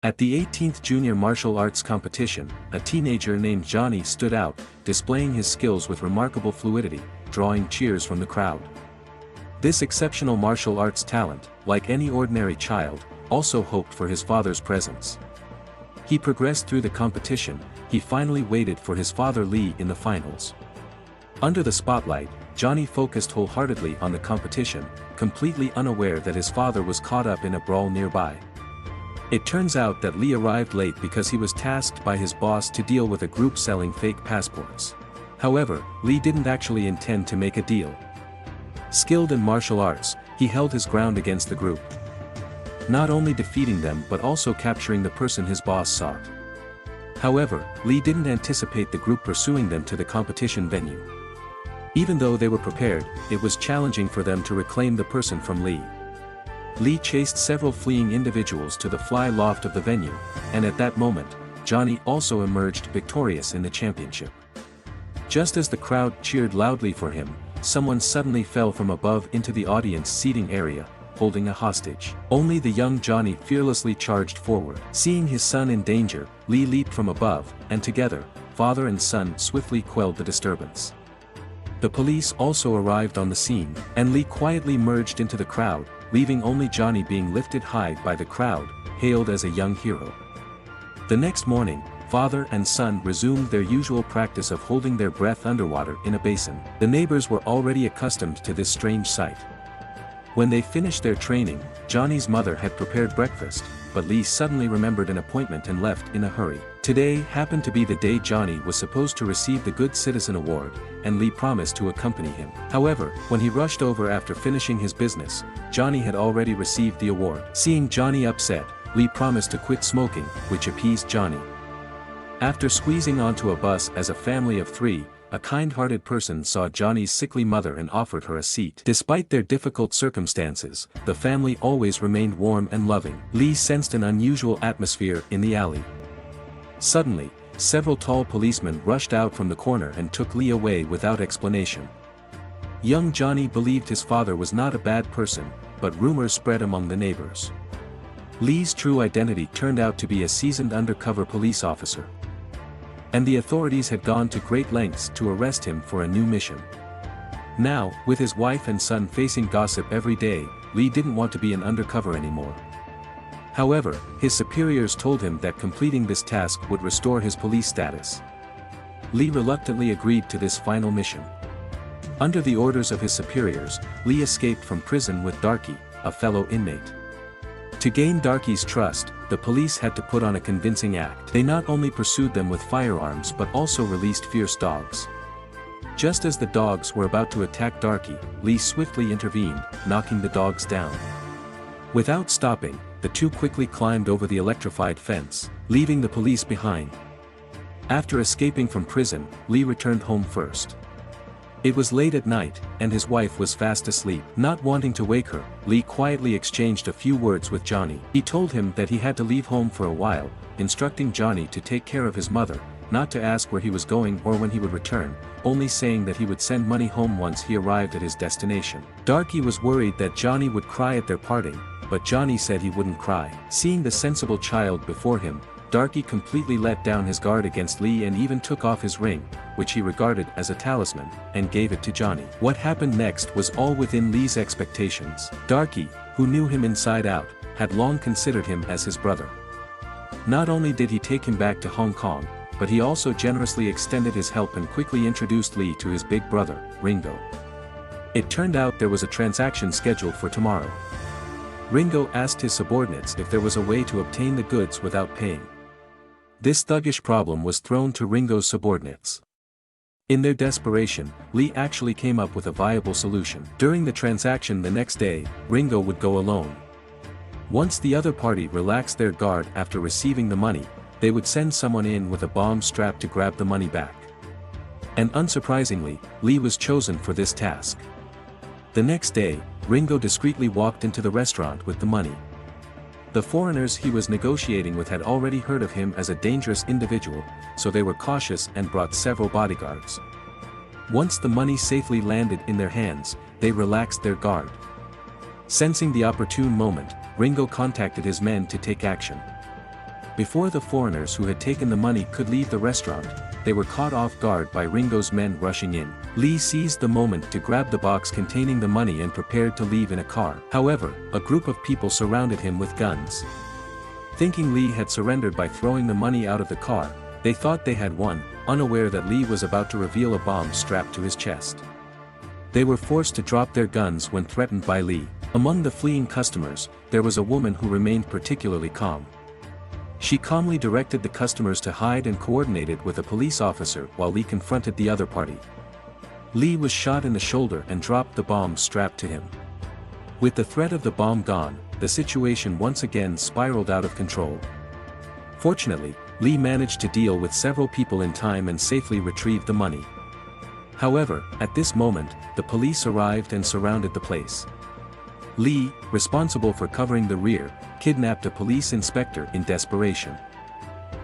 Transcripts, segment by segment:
At the 18th Junior Martial Arts Competition, a teenager named Johnny stood out, displaying his skills with remarkable fluidity, drawing cheers from the crowd. This exceptional martial arts talent, like any ordinary child, also hoped for his father's presence. He progressed through the competition. He finally waited for his father Lee in the finals. Under the spotlight, Johnny focused wholeheartedly on the competition, completely unaware that his father was caught up in a brawl nearby. It turns out that Lee arrived late because he was tasked by his boss to deal with a group selling fake passports. However, Lee didn't actually intend to make a deal. Skilled in martial arts, he held his ground against the group, not only defeating them but also capturing the person his boss sought. However, Lee didn't anticipate the group pursuing them to the competition venue. Even though they were prepared, it was challenging for them to reclaim the person from Lee. Lee chased several fleeing individuals to the fly loft of the venue, and at that moment, Johnny also emerged victorious in the championship. Just as the crowd cheered loudly for him, someone suddenly fell from above into the audience seating area, holding a hostage. Only the young Johnny fearlessly charged forward. Seeing his son in danger, Lee leaped from above, and together, father and son swiftly quelled the disturbance. The police also arrived on the scene, and Lee quietly merged into the crowd, leaving only Johnny being lifted high by the crowd, hailed as a young hero. The next morning, father and son resumed their usual practice of holding their breath underwater in a basin. The neighbors were already accustomed to this strange sight. When they finished their training, Johnny's mother had prepared breakfast, but Lee suddenly remembered an appointment and left in a hurry. Today happened to be the day Johnny was supposed to receive the Good Citizen Award, and Lee promised to accompany him. However, when he rushed over after finishing his business, Johnny had already received the award. Seeing Johnny upset, Lee promised to quit smoking, which appeased Johnny. After squeezing onto a bus as a family of 3, a kind-hearted person saw Johnny's sickly mother and offered her a seat. Despite their difficult circumstances, the family always remained warm and loving. Lee sensed an unusual atmosphere in the alley. Suddenly, several tall policemen rushed out from the corner and took Lee away without explanation. Young Johnny believed his father was not a bad person, but rumors spread among the neighbors. Lee's true identity turned out to be a seasoned undercover police officer, and the authorities had gone to great lengths to arrest him for a new mission. Now, with his wife and son facing gossip every day, Lee didn't want to be an undercover anymore. However, his superiors told him that completing this task would restore his police status. Lee reluctantly agreed to this final mission. Under the orders of his superiors, Lee escaped from prison with Darkie, a fellow inmate. To gain Darkie's trust, the police had to put on a convincing act. They not only pursued them with firearms but also released fierce dogs. Just as the dogs were about to attack Darkie, Lee swiftly intervened, knocking the dogs down. Without stopping, the two quickly climbed over the electrified fence, leaving the police behind. After escaping from prison, Lee returned home first. It was late at night, and his wife was fast asleep. Not wanting to wake her, Lee quietly exchanged a few words with Johnny. He told him that he had to leave home for a while, instructing Johnny to take care of his mother, not to ask where he was going or when he would return, only saying that he would send money home once he arrived at his destination. Darkie was worried that Johnny would cry at their parting, but Johnny said he wouldn't cry. Seeing the sensible child before him, Darkie completely let down his guard against Lee and even took off his ring, which he regarded as a talisman, and gave it to Johnny. What happened next was all within Lee's expectations. Darkie, who knew him inside out, had long considered him as his brother. Not only did he take him back to Hong Kong, but he also generously extended his help and quickly introduced Lee to his big brother, Ringo. It turned out there was a transaction scheduled for tomorrow. Ringo asked his subordinates if there was a way to obtain the goods without paying. This thuggish problem was thrown to Ringo's subordinates. In their desperation, Lee actually came up with a viable solution. During the transaction the next day, Ringo would go alone. Once the other party relaxed their guard after receiving the money, they would send someone in with a bomb strapped to grab the money back. And unsurprisingly, Lee was chosen for this task. The next day, Ringo discreetly walked into the restaurant with the money. The foreigners he was negotiating with had already heard of him as a dangerous individual, so they were cautious and brought several bodyguards. Once the money safely landed in their hands, they relaxed their guard. Sensing the opportune moment, Ringo contacted his men to take action. Before the foreigners who had taken the money could leave the restaurant, they were caught off guard by Ringo's men rushing in. Lee seized the moment to grab the box containing the money and prepared to leave in a car. However, a group of people surrounded him with guns. Thinking Lee had surrendered by throwing the money out of the car, they thought they had won, unaware that Lee was about to reveal a bomb strapped to his chest. They were forced to drop their guns when threatened by Lee. Among the fleeing customers, there was a woman who remained particularly calm. She calmly directed the customers to hide and coordinated with a police officer while Lee confronted the other party. Lee was shot in the shoulder and dropped the bomb strapped to him. With the threat of the bomb gone, the situation once again spiraled out of control. Fortunately, Lee managed to deal with several people in time and safely retrieved the money. However, at this moment, the police arrived and surrounded the place. Lee, responsible for covering the rear, kidnapped a police inspector in desperation.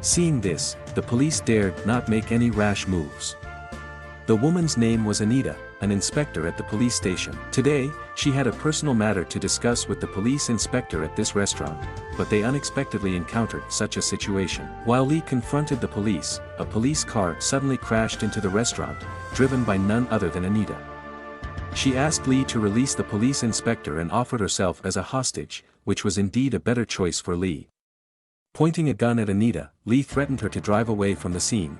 Seeing this, the police dared not make any rash moves. The woman's name was Anita, an inspector at the police station. Today, she had a personal matter to discuss with the police inspector at this restaurant, but they unexpectedly encountered such a situation. While Lee confronted the police, a police car suddenly crashed into the restaurant, driven by none other than Anita. She asked Lee to release the police inspector and offered herself as a hostage, which was indeed a better choice for Lee. Pointing a gun at Anita, Lee threatened her to drive away from the scene.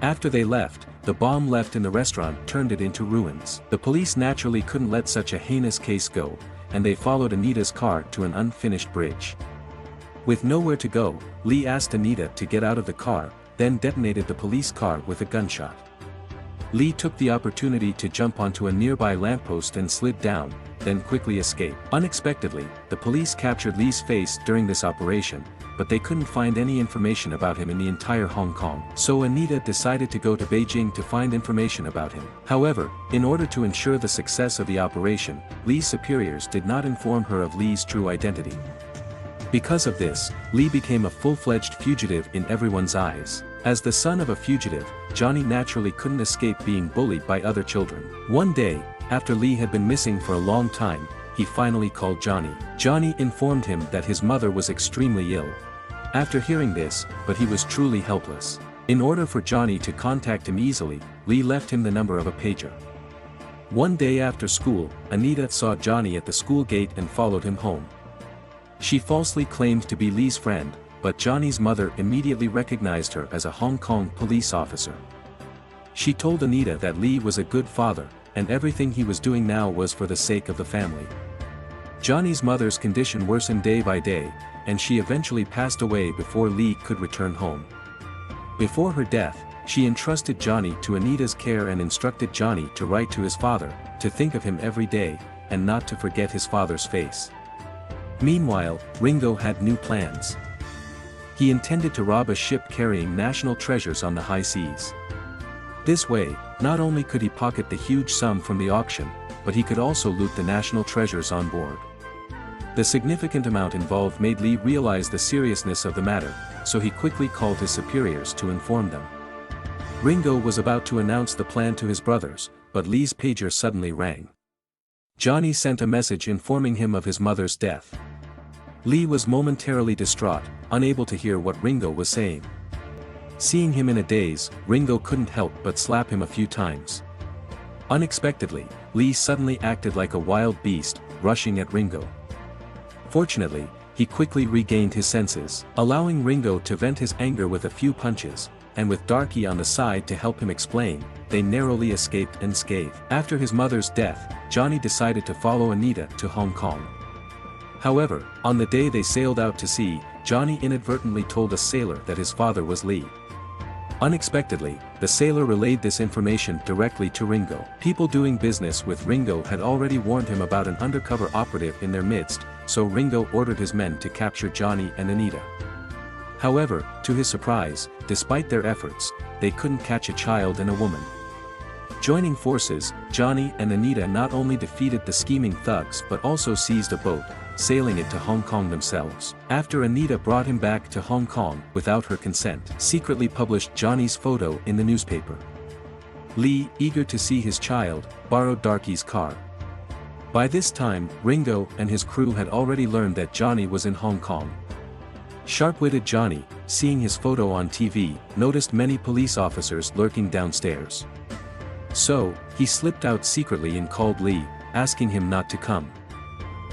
After they left, the bomb left in the restaurant turned it into ruins. The police naturally couldn't let such a heinous case go, and they followed Anita's car to an unfinished bridge. With nowhere to go, Lee asked Anita to get out of the car, then detonated the police car with a gunshot. Lee took the opportunity to jump onto a nearby lamppost and slid down, then quickly escaped. Unexpectedly, the police captured Lee's face during this operation, but they couldn't find any information about him in the entire Hong Kong. So Anita decided to go to Beijing to find information about him. However, in order to ensure the success of the operation, Lee's superiors did not inform her of Lee's true identity. Because of this, Lee became a full-fledged fugitive in everyone's eyes. As the son of a fugitive, Johnny naturally couldn't escape being bullied by other children. One day, after Lee had been missing for a long time, he finally called Johnny. Johnny informed him that his mother was extremely ill. After hearing this, but he was truly helpless. In order for Johnny to contact him easily, Lee left him the number of a pager. One day after school, Anita saw Johnny at the school gate and followed him home. She falsely claimed to be Lee's friend, but Johnny's mother immediately recognized her as a Hong Kong police officer. She told Anita that Lee was a good father, and everything he was doing now was for the sake of the family. Johnny's mother's condition worsened day by day, and she eventually passed away before Lee could return home. Before her death, she entrusted Johnny to Anita's care and instructed Johnny to write to his father, to think of him every day, and not to forget his father's face. Meanwhile, Ringo had new plans. He intended to rob a ship carrying national treasures on the high seas. This way, not only could he pocket the huge sum from the auction, but he could also loot the national treasures on board. The significant amount involved made Lee realize the seriousness of the matter, so he quickly called his superiors to inform them. Ringo was about to announce the plan to his brothers, but Lee's pager suddenly rang. Johnny sent a message informing him of his mother's death. Lee was momentarily distraught, unable to hear what Ringo was saying. Seeing him in a daze, Ringo couldn't help but slap him a few times. Unexpectedly, Lee suddenly acted like a wild beast, rushing at Ringo. Fortunately, he quickly regained his senses, allowing Ringo to vent his anger with a few punches, and with Darkie on the side to help him explain, they narrowly escaped unscathed. After his mother's death, Johnny decided to follow Anita to Hong Kong. However, on the day they sailed out to sea, Johnny inadvertently told a sailor that his father was Lee. Unexpectedly, the sailor relayed this information directly to Ringo. People doing business with Ringo had already warned him about an undercover operative in their midst, so Ringo ordered his men to capture Johnny and Anita. However, to his surprise, despite their efforts, they couldn't catch a child and a woman. Joining forces, Johnny and Anita not only defeated the scheming thugs but also seized a boat, sailing it to Hong Kong themselves. After Anita brought him back to Hong Kong without her consent, secretly published Johnny's photo in the newspaper. Lee, eager to see his child, borrowed Darkie's car. By this time, Ringo and his crew had already learned that Johnny was in Hong Kong. Sharp-witted Johnny, seeing his photo on TV, noticed many police officers lurking downstairs. So, he slipped out secretly and called Lee, asking him not to come.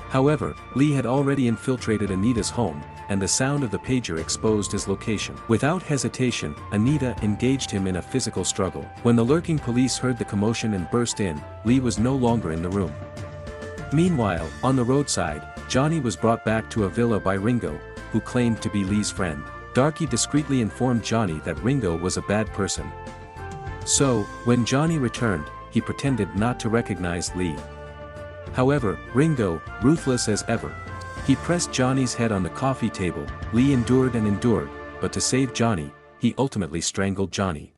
However, Lee had already infiltrated Anita's home, and the sound of the pager exposed his location. Without hesitation, Anita engaged him in a physical struggle. When the lurking police heard the commotion and burst in, Lee was no longer in the room. Meanwhile, on the roadside, Johnny was brought back to a villa by Ringo, who claimed to be Lee's friend. Darkie discreetly informed Johnny that Ringo was a bad person. So, when Johnny returned, he pretended not to recognize Lee. However, Ringo, ruthless as ever. He pressed Johnny's head on the coffee table. Lee endured and endured, but to save Johnny, he ultimately strangled Johnny.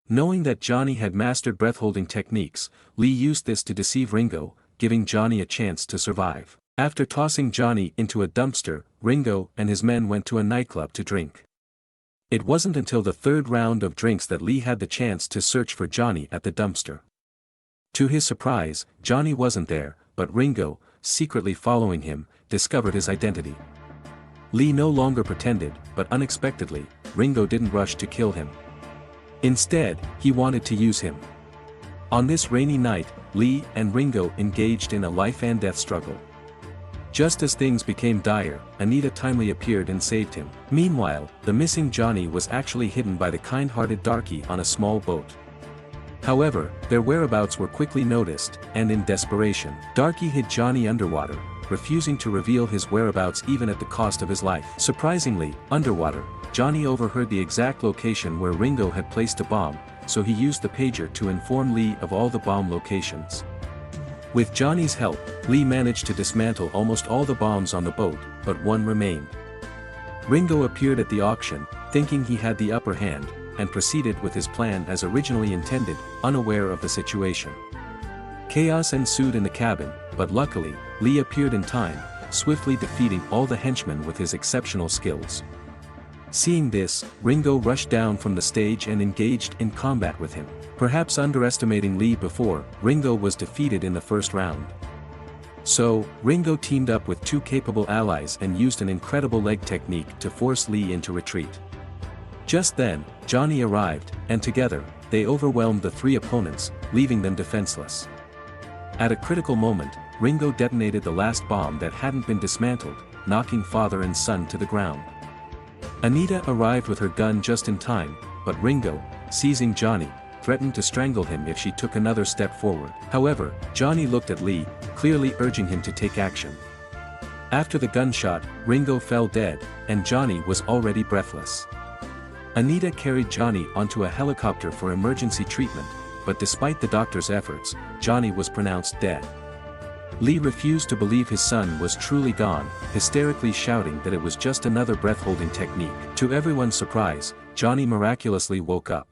Knowing that Johnny had mastered breath-holding techniques, Lee used this to deceive Ringo, giving Johnny a chance to survive. After tossing Johnny into a dumpster, Ringo and his men went to a nightclub to drink. It wasn't until the third round of drinks that Lee had the chance to search for Johnny at the dumpster. To his surprise, Johnny wasn't there, but Ringo, secretly following him, discovered his identity. Lee no longer pretended, but unexpectedly, Ringo didn't rush to kill him. Instead, he wanted to use him. On this rainy night, Lee and Ringo engaged in a life-and-death struggle. Just as things became dire, Anita timely appeared and saved him. Meanwhile, the missing Johnny was actually hidden by the kind-hearted Darkie on a small boat. However, their whereabouts were quickly noticed, and in desperation, Darkie hid Johnny underwater, refusing to reveal his whereabouts even at the cost of his life. Surprisingly, underwater, Johnny overheard the exact location where Ringo had placed a bomb, so he used the pager to inform Lee of all the bomb locations. With Johnny's help, Lee managed to dismantle almost all the bombs on the boat, but one remained. Ringo appeared at the auction, thinking he had the upper hand, and proceeded with his plan as originally intended, unaware of the situation. Chaos ensued in the cabin, but luckily, Lee appeared in time, swiftly defeating all the henchmen with his exceptional skills. Seeing this, Ringo rushed down from the stage and engaged in combat with him. Perhaps underestimating Lee before, Ringo was defeated in the first round. So, Ringo teamed up with two capable allies and used an incredible leg technique to force Lee into retreat. Just then, Johnny arrived, and together, they overwhelmed the three opponents, leaving them defenseless. At a critical moment, Ringo detonated the last bomb that hadn't been dismantled, knocking father and son to the ground. Anita arrived with her gun just in time, but Ringo, seizing Johnny, threatened to strangle him if she took another step forward. However, Johnny looked at Lee, clearly urging him to take action. After the gunshot, Ringo fell dead, and Johnny was already breathless. Anita carried Johnny onto a helicopter for emergency treatment, but despite the doctor's efforts, Johnny was pronounced dead. Lee refused to believe his son was truly gone, hysterically shouting that it was just another breath-holding technique. To everyone's surprise, Johnny miraculously woke up.